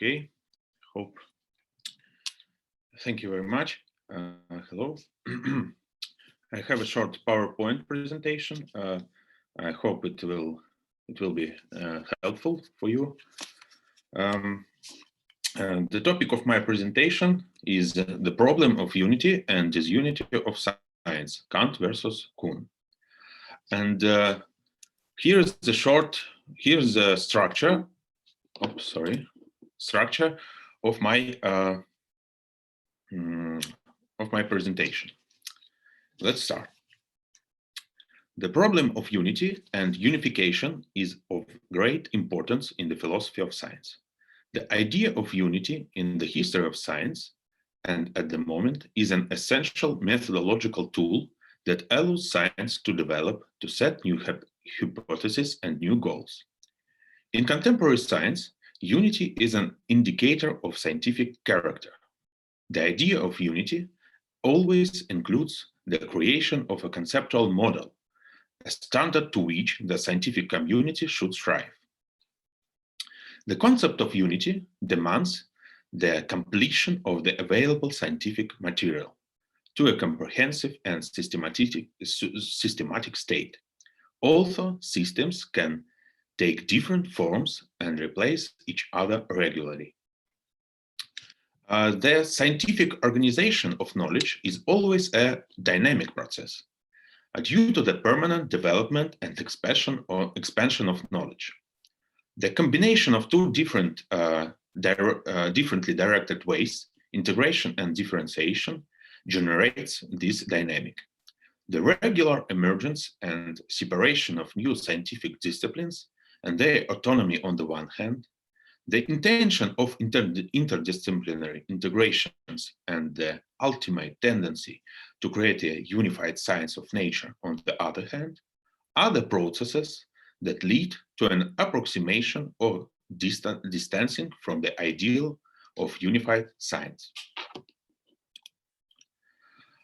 Okay, hope. Thank you very much. Hello. I have a short PowerPoint presentation. I hope it will be helpful for you. The topic of my presentation is the problem of unity and disunity of science, Kant versus Kuhn. And here's the structure. Oops, sorry, structure of my presentation. Let's start. The problem of unity and unification is of great importance in the philosophy of science. The idea of unity in the history of science and at the moment is an essential methodological tool that allows science to develop, to set new hypotheses and new goals. In contemporary science, unity is an indicator of scientific character. The idea of unity always includes the creation of a conceptual model, a standard to which the scientific community should strive. The concept of unity demands the completion of the available scientific material to a comprehensive and systematic state. Although systems can take different forms and replace each other regularly. The scientific organization of knowledge is always a dynamic process due to the permanent development and expansion of knowledge. The combination of two differently directed ways, integration and differentiation, generates this dynamic. The regular emergence and separation of new scientific disciplines and their autonomy on the one hand, the intention of interdisciplinary integrations and the ultimate tendency to create a unified science of nature on the other hand, are the processes that lead to an approximation of distancing from the ideal of unified science.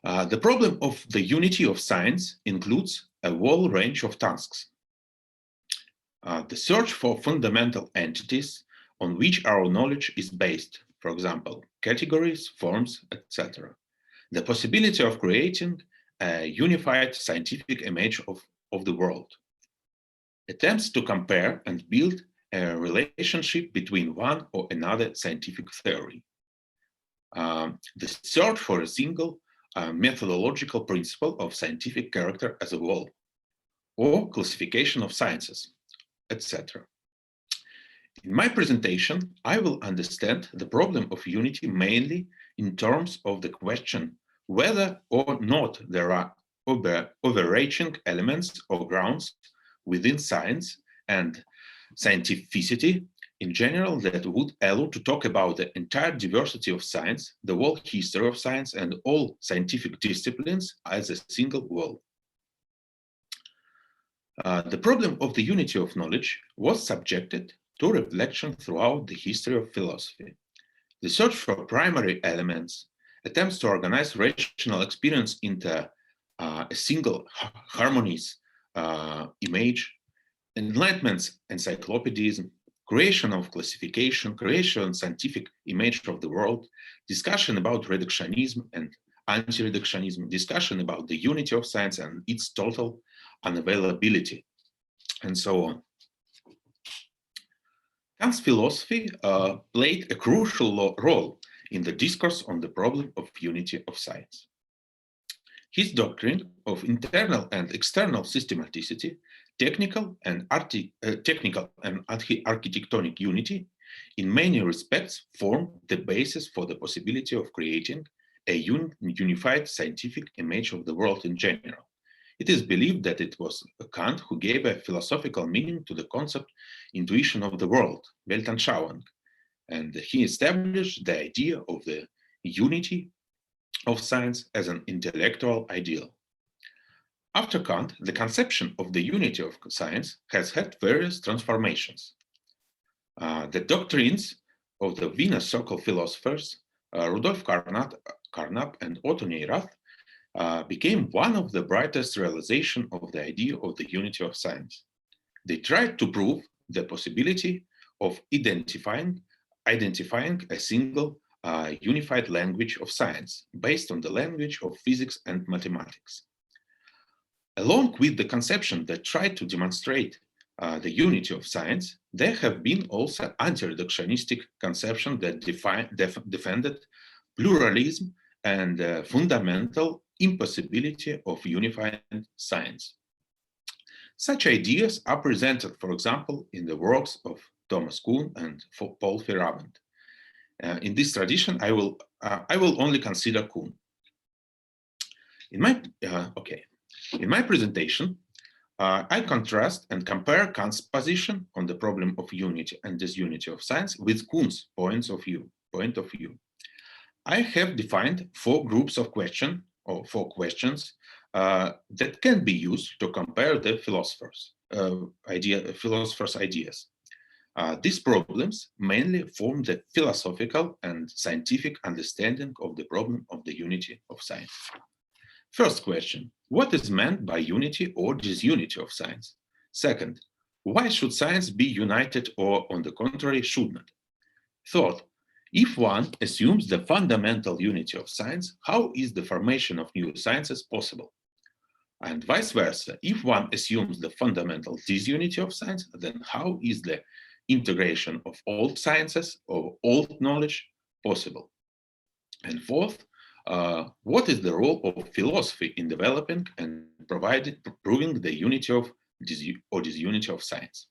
The problem of the unity of science includes a whole range of tasks. The search for fundamental entities on which our knowledge is based, for example, categories, forms, etc. The possibility of creating a unified scientific image of the world. Attempts to compare and build a relationship between one or another scientific theory. The search for a single methodological principle of scientific character as a whole, or classification of sciences, etc. In my presentation, I will understand the problem of unity mainly in terms of the question whether or not there are overarching elements or grounds within science and scientificity in general that would allow to talk about the entire diversity of science, the whole history of science, and all scientific disciplines as a single whole. The problem of the unity of knowledge was subjected to reflection throughout the history of philosophy. The search for primary elements, attempts to organize rational experience into a single harmonious image, enlightenment's encyclopedism, creation of classification, creation of scientific image of the world, discussion about reductionism and anti-reductionism, discussion about the unity of science and its total unavailability, and so on. Kant's philosophy played a crucial role in the discourse on the problem of unity of science. His doctrine of internal and external systematicity, technical and architectonic unity, in many respects formed the basis for the possibility of creating a unified scientific image of the world in general. It is believed that it was Kant who gave a philosophical meaning to the concept intuition of the world, Weltanschauung, and he established the idea of the unity of science as an intellectual ideal. After Kant, the conception of the unity of science has had various transformations. The doctrines of the Wiener Circle philosophers, Rudolf Carnap and Otto Neurath, became one of the brightest realizations of the idea of the unity of science. They tried to prove the possibility of identifying identifying a single unified language of science based on the language of physics and mathematics. Along with the conception that tried to demonstrate the unity of science, there have been also anti-reductionistic conceptions that defended pluralism and fundamental impossibility of unifying science. Such ideas are presented, for example, in the works of Thomas Kuhn and Paul Feyerabend. In this tradition, I will only consider Kuhn. In my presentation, I contrast and compare Kant's position on the problem of unity and disunity of science with Kuhn's point of view. I have defined four groups of questions that can be used to compare the philosophers' ideas. These problems mainly form the philosophical and scientific understanding of the problem of the unity of science. First question, what is meant by unity or disunity of science? Second, why should science be united or, on the contrary, should not? Third, if one assumes the fundamental unity of science, how is the formation of new sciences possible? And vice versa, if one assumes the fundamental disunity of science, then how is the integration of old sciences or old knowledge possible? And fourth, what is the role of philosophy in developing and proving the unity of disunity of science?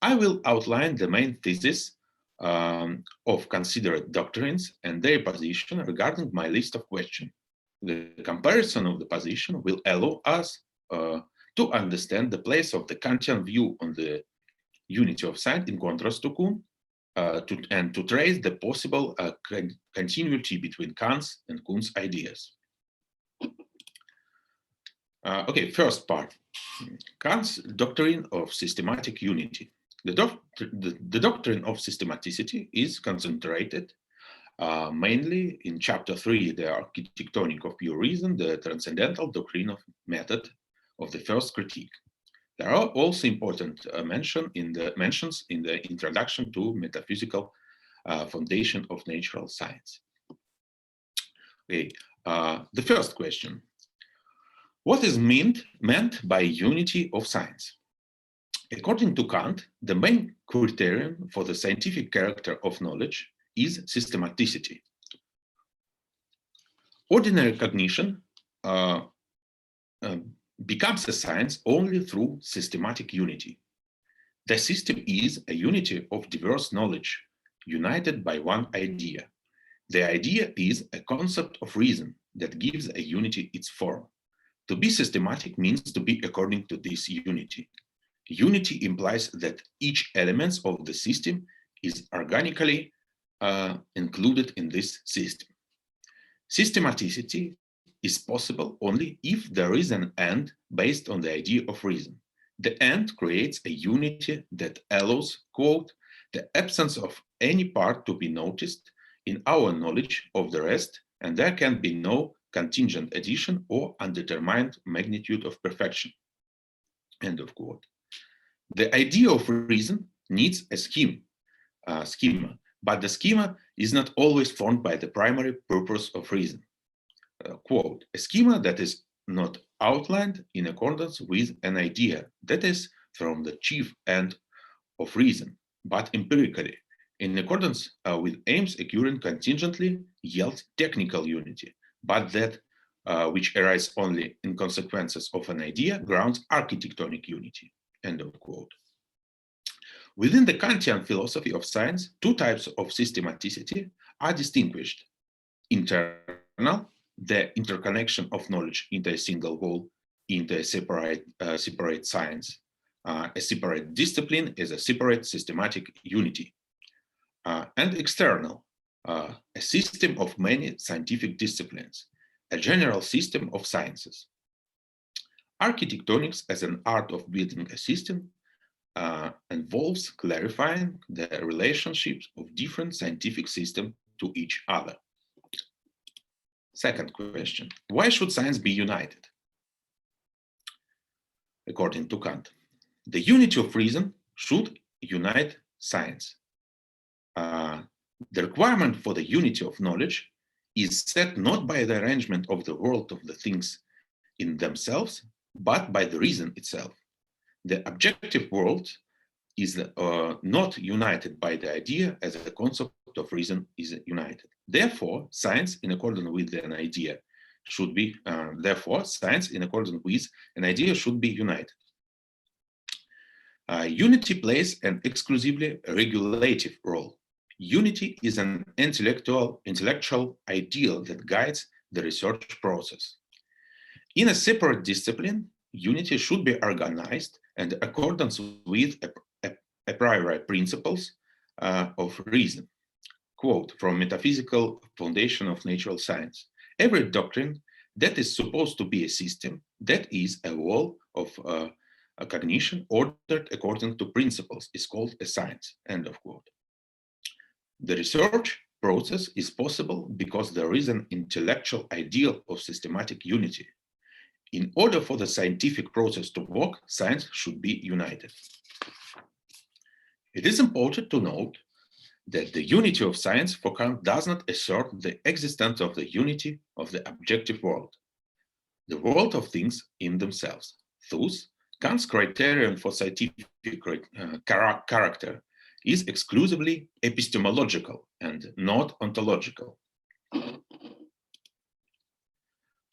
I will outline the main thesis of considered doctrines and their position regarding my list of questions. The comparison of the position will allow us to understand the place of the Kantian view on the unity of science in contrast to Kuhn, and to trace the possible continuity between Kant's and Kuhn's ideas. First part, Kant's doctrine of systematic unity. The doctrine of systematicity is concentrated mainly in chapter 3, the architectonic of pure reason, the transcendental doctrine of method of the first critique. There are also important mentions in the introduction to metaphysical foundation of natural science. Okay, the first question: what is meant by unity of science? According to Kant, the main criterion for the scientific character of knowledge is systematicity. Ordinary cognition becomes a science only through systematic unity. The system is a unity of diverse knowledge, united by one idea. The idea is a concept of reason that gives a unity its form. To be systematic means to be according to this unity. Unity implies that each element of the system is organically included in this system. Systematicity is possible only if there is an end based on the idea of reason. The end creates a unity that allows, quote, the absence of any part to be noticed in our knowledge of the rest, and there can be no contingent addition or undetermined magnitude of perfection, end of quote. The idea of reason needs a schema, but the schema is not always formed by the primary purpose of reason. Quote, a schema that is not outlined in accordance with an idea that is from the chief end of reason, but empirically, in accordance with aims occurring contingently, yields technical unity, but that which arises only in consequences of an idea grounds architectonic unity, end of quote. Within the Kantian philosophy of science, two types of systematicity are distinguished: internal, the interconnection of knowledge into a single whole, into a separate science. A separate discipline is a separate systematic unity. And external, a system of many scientific disciplines, a general system of sciences. Architectonics as an art of building a system involves clarifying the relationships of different scientific systems to each other. Second question, why should science be united? According to Kant, the unity of reason should unite science. The requirement for the unity of knowledge is set not by the arrangement of the world of the things in themselves, but by the reason itself. The objective world is not united by the idea as a concept of reason is united. Therefore, science in accordance with an idea should be, united. Unity plays an exclusively regulative role. Unity is an intellectual ideal that guides the research process. In a separate discipline, unity should be organized in accordance with a priori principles of reason. Quote from Metaphysical Foundation of Natural Science. Every doctrine that is supposed to be a system, that is a wall of a cognition ordered according to principles, is called a science, end of quote. The research process is possible because there is an intellectual ideal of systematic unity. In order for the scientific process to work, science should be united. It is important to note that the unity of science for Kant does not assert the existence of the unity of the objective world, the world of things in themselves. Thus, Kant's criterion for scientific character is exclusively epistemological and not ontological.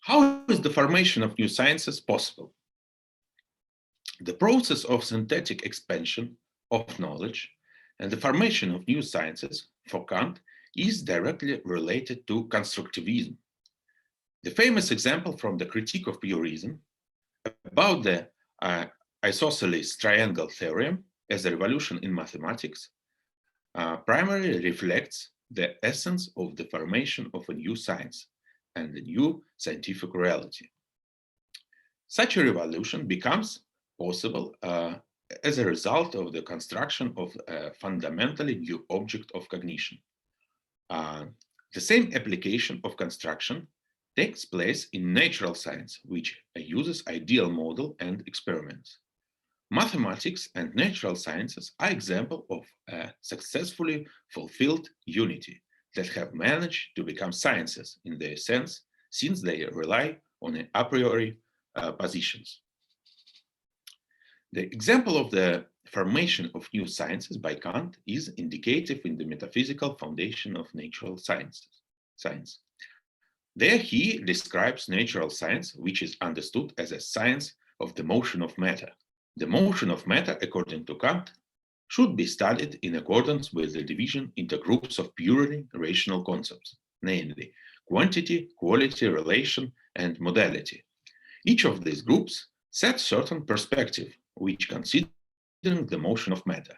How is the formation of new sciences possible? The process of synthetic expansion of knowledge and the formation of new sciences for Kant is directly related to constructivism. The famous example from the Critique of Pure Reason about the isosceles triangle theorem as a revolution in mathematics primarily reflects the essence of the formation of a new science and a new scientific reality. Such a revolution becomes possible as a result of the construction of a fundamentally new object of cognition. The same application of construction takes place in natural science, which uses ideal model and experiments. Mathematics and natural sciences are examples of a successfully fulfilled unity that have managed to become sciences in their sense, since they rely on a priori positions. The example of the formation of new sciences by Kant is indicative in the Metaphysical Foundation of Natural Science. There he describes natural science, which is understood as a science of the motion of matter. The motion of matter, according to Kant, should be studied in accordance with the division into groups of purely rational concepts, namely quantity, quality, relation, and modality. Each of these groups sets certain perspective, which considering the motion of matter.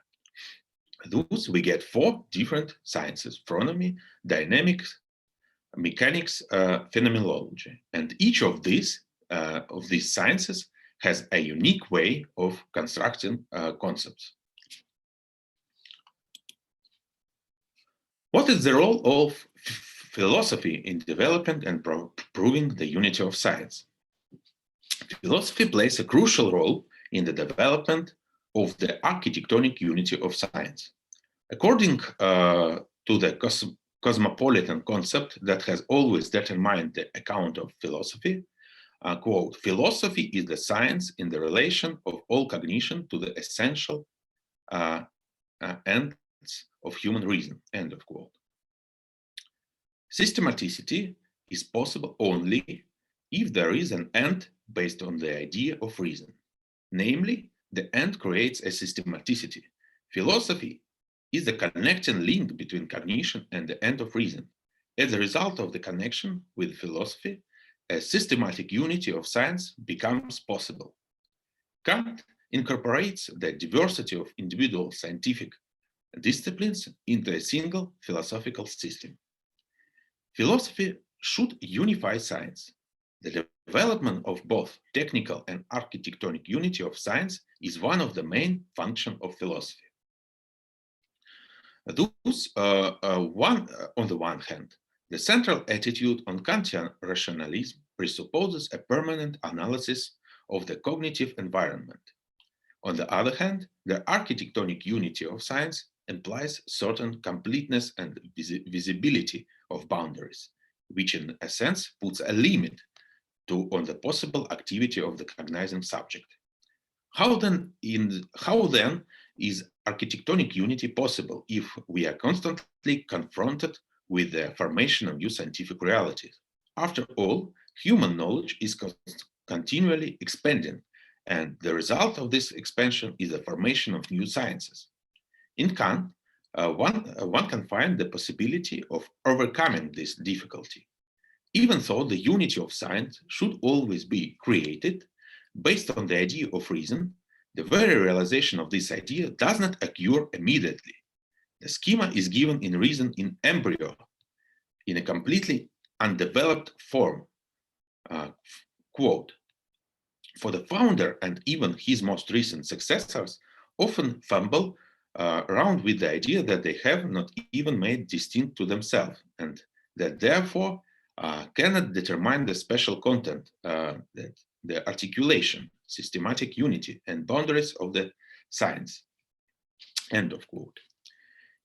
Thus, we get four different sciences: astronomy, dynamics, mechanics, phenomenology, and each of these sciences has a unique way of constructing concepts. What is the role of philosophy in developing and proving the unity of science? Philosophy plays a crucial role in the development of the architectonic unity of science. According to the cosmopolitan concept that has always determined the account of philosophy, quote, philosophy is the science in the relation of all cognition to the essential ends of human reason, end of quote. Systematicity is possible only if there is an end based on the idea of reason. Namely, the end creates a systematicity. Philosophy is the connecting link between cognition and the end of reason. As a result of the connection with philosophy, a systematic unity of science becomes possible. Kant incorporates the diversity of individual scientific disciplines into a single philosophical system. Philosophy should unify science. The development of both technical and architectonic unity of science is one of the main functions of philosophy. Thus, on the one hand, the central attitude on Kantian rationalism presupposes a permanent analysis of the cognitive environment. On the other hand, the architectonic unity of science implies certain completeness and visibility of boundaries, which in a sense puts a limit on the possible activity of the cognizing subject. How then is architectonic unity possible if we are constantly confronted with the formation of new scientific realities? After all, human knowledge is continually expanding, and the result of this expansion is the formation of new sciences. In Kant, one can find the possibility of overcoming this difficulty. Even though the unity of science should always be created based on the idea of reason, the very realization of this idea does not occur immediately. The schema is given in reason in embryo, in a completely undeveloped form. Quote, for the founder and even his most recent successors often fumble around with the idea that they have not even made distinct to themselves, and that therefore cannot determine the special content, that the articulation, systematic unity, and boundaries of the science. End of quote.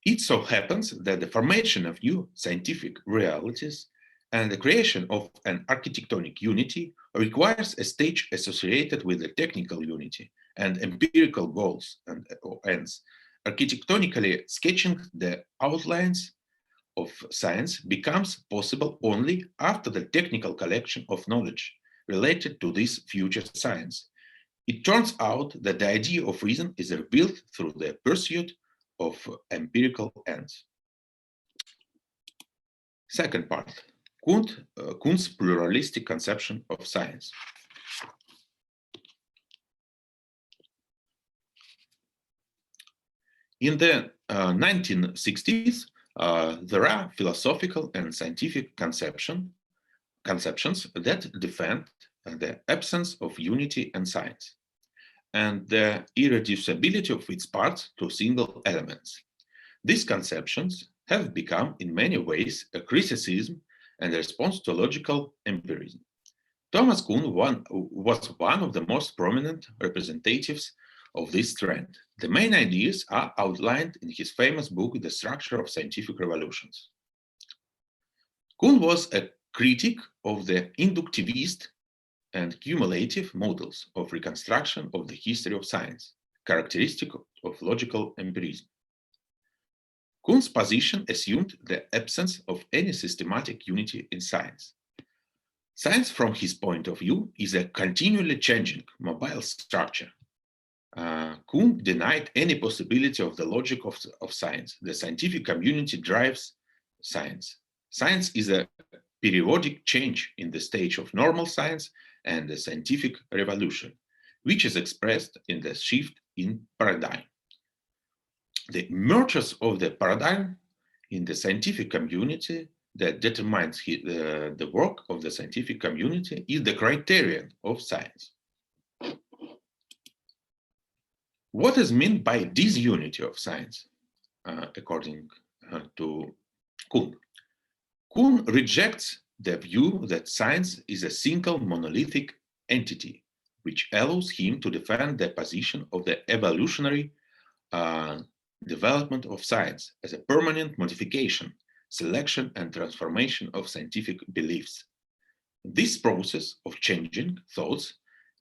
It so happens that the formation of new scientific realities and the creation of an architectonic unity requires a stage associated with the technical unity and empirical goals and ends. Architectonically sketching the outlines of science becomes possible only after the technical collection of knowledge related to this future science. It turns out that the idea of reason is revealed through the pursuit of empirical ends. Second part, Kuhn's pluralistic conception of science. In the 1960s, there are philosophical and scientific conceptions that defend the absence of unity in science and the irreducibility of its parts to single elements. These conceptions have become, in many ways, a criticism and a response to logical empirism. Thomas Kuhn was one of the most prominent representatives of this trend. The main ideas are outlined in his famous book, The Structure of Scientific Revolutions. Kuhn was a critic of the inductivist and cumulative models of reconstruction of the history of science, characteristic of logical empirism. Kuhn's position assumed the absence of any systematic unity in science. Science, from his point of view, is a continually changing, mobile structure. Kuhn denied any possibility of the logic of science. The scientific community drives science. Science is a periodic change in the stage of normal science and the scientific revolution, which is expressed in the shift in paradigm. The emergence of the paradigm in the scientific community that determines the work of the scientific community is the criterion of science. What is meant by disunity of science, according to Kuhn? Kuhn rejects the view that science is a single monolithic entity, which allows him to defend the position of the evolutionary development of science as a permanent modification, selection, and transformation of scientific beliefs. This process of changing thoughts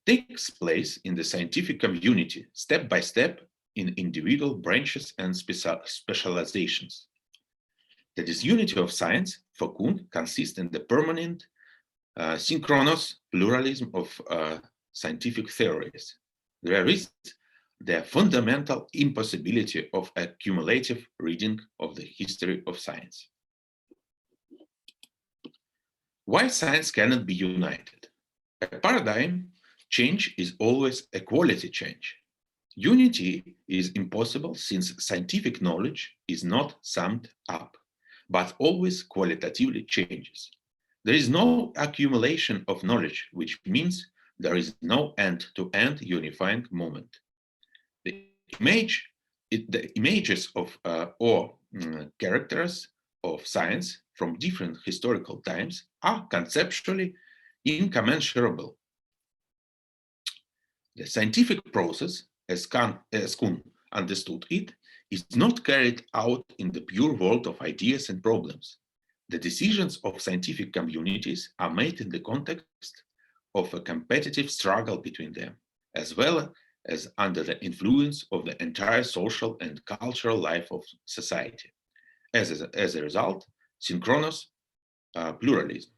takes place in the scientific community, step by step, in individual branches and specializations. The disunity of science for Kuhn consists in the permanent synchronous pluralism of scientific theories. There is the fundamental impossibility of a cumulative reading of the history of science. Why science cannot be united? A paradigm change is always a quality change. Unity is impossible since scientific knowledge is not summed up, but always qualitatively changes. There is no accumulation of knowledge, which means there is no end-to-end unifying moment. The images of characters of science from different historical times are conceptually incommensurable. The scientific process, as Kuhn understood it, is not carried out in the pure world of ideas and problems. The decisions of scientific communities are made in the context of a competitive struggle between them, as well as under the influence of the entire social and cultural life of society. As a result, synchronous pluralism.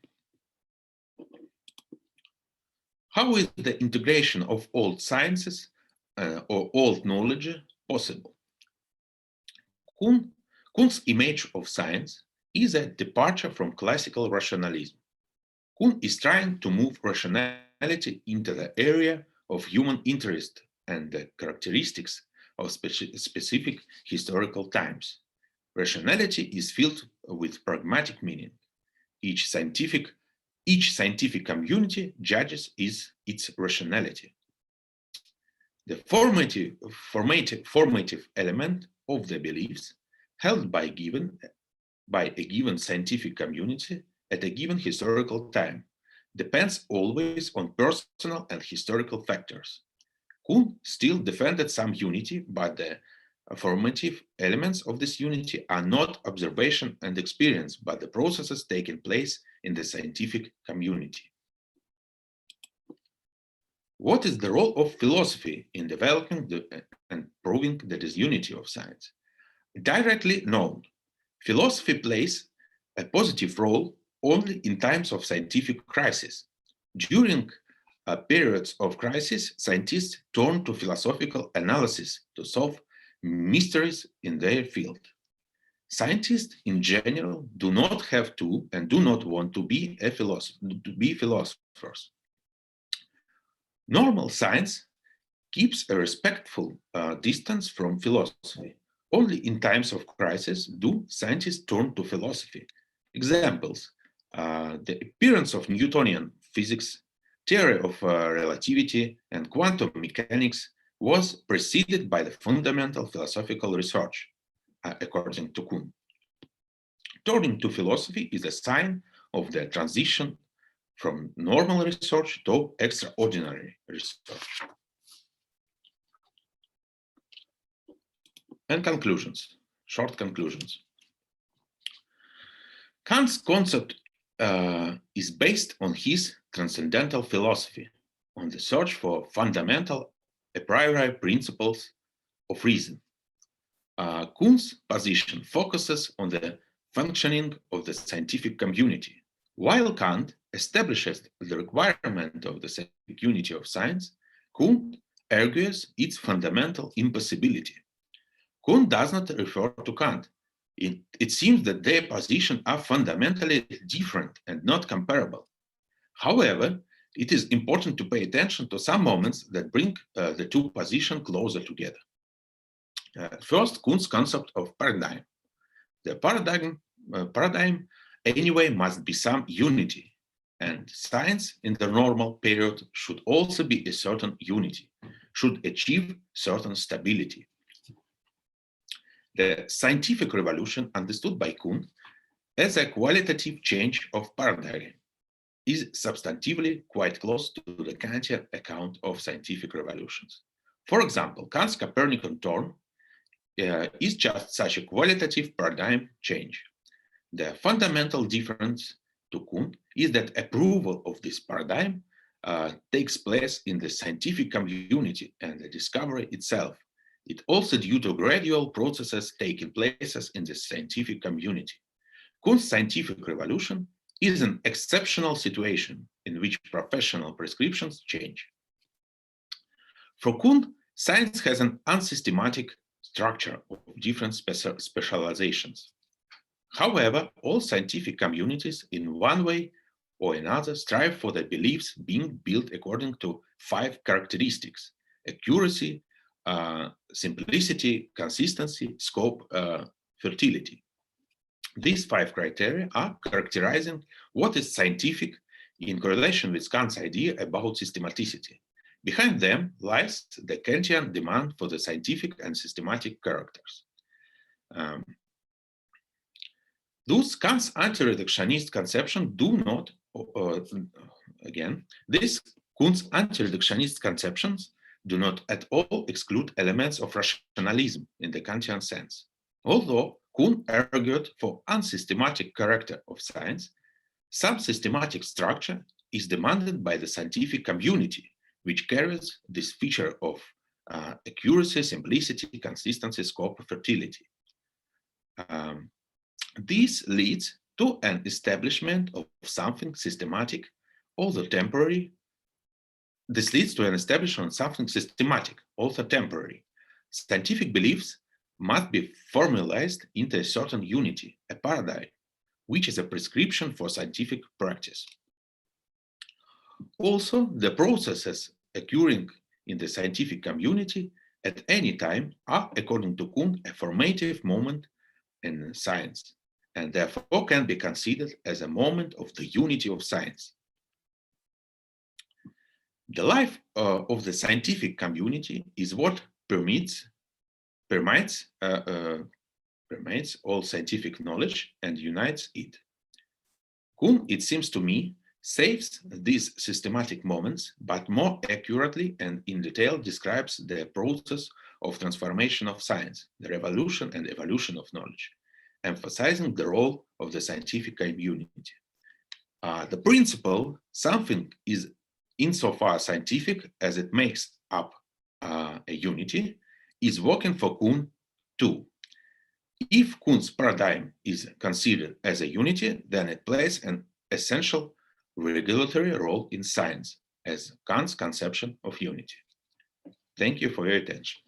How is the integration of old sciences or old knowledge possible? Kuhn's image of science is a departure from classical rationalism. Kuhn is trying to move rationality into the area of human interest and the characteristics of specific historical times. Rationality is filled with pragmatic meaning. Each scientific community judges its rationality. The formative element of the beliefs held by a given scientific community at a given historical time depends always on personal and historical factors. Kuhn still defended some unity, but the formative elements of this unity are not observation and experience, but the processes taking place in the scientific community. What is the role of philosophy in developing and proving the disunity of science? Directly known, philosophy plays a positive role only in times of scientific crisis. During periods of crisis, scientists turn to philosophical analysis to solve mysteries in their field. Scientists in general do not have to and do not want to be philosophers. Normal science keeps a respectful distance from philosophy. Only in times of crisis do scientists turn to philosophy. Examples: the appearance of Newtonian physics, theory of relativity, and quantum mechanics was preceded by the fundamental philosophical research, according to Kuhn. Turning to philosophy is a sign of the transition from normal research to extraordinary research. And conclusions, short conclusions. Kant's concept is based on his transcendental philosophy, on the search for fundamental a priori principles of reason. Kuhn's position focuses on the functioning of the scientific community. While Kant establishes the requirement of the scientific unity of science, Kuhn argues its fundamental impossibility. Kuhn does not refer to Kant. It seems that their positions are fundamentally different and not comparable. However, it is important to pay attention to some moments that bring the two positions closer together. First, Kuhn's concept of paradigm. The paradigm anyway must be some unity, and science in the normal period should also be a certain unity, should achieve certain stability. The scientific revolution, understood by Kuhn as a qualitative change of paradigm, is substantively quite close to the Kantian account of scientific revolutions. For example, Kant's Copernican turn is just such a qualitative paradigm change. The fundamental difference to Kuhn is that approval of this paradigm takes place in the scientific community and the discovery itself. It also due to gradual processes taking place in the scientific community. Kuhn's scientific revolution is an exceptional situation in which professional prescriptions change. For Kuhn, science has an unsystematic structure of different specializations. However, all scientific communities in one way or another strive for their beliefs being built according to 5 characteristics: accuracy, simplicity, consistency, scope, fertility. These 5 criteria are characterizing what is scientific in correlation with Kant's idea about systematicity. Behind them lies the Kantian demand for the scientific and systematic characters. Thus, Kant's anti-reductionist conception do not, these Kuhn's anti-reductionist conceptions do not at all exclude elements of rationalism in the Kantian sense. Although Kuhn argued for unsystematic character of science, some systematic structure is demanded by the scientific community, which carries this feature of accuracy, simplicity, consistency, scope, fertility. This leads to an establishment of something systematic, although temporary. This leads to an establishment of something systematic, also temporary. Scientific beliefs must be formalized into a certain unity, a paradigm, which is a prescription for scientific practice. Also, the processes occurring in the scientific community at any time are, according to Kuhn, a formative moment in science, and therefore can be considered as a moment of the unity of science. The life of the scientific community is what permeates all scientific knowledge and unites it. Kuhn, it seems to me, saves these systematic moments, but more accurately and in detail describes the process of transformation of science, the revolution and evolution of knowledge, emphasizing the role of the scientific community. The principle, something is insofar scientific as it makes up a unity, is working for Kuhn too. If Kuhn's paradigm is considered as a unity, then it plays an essential regulatory role in science as Kant's conception of unity. Thank you for your attention.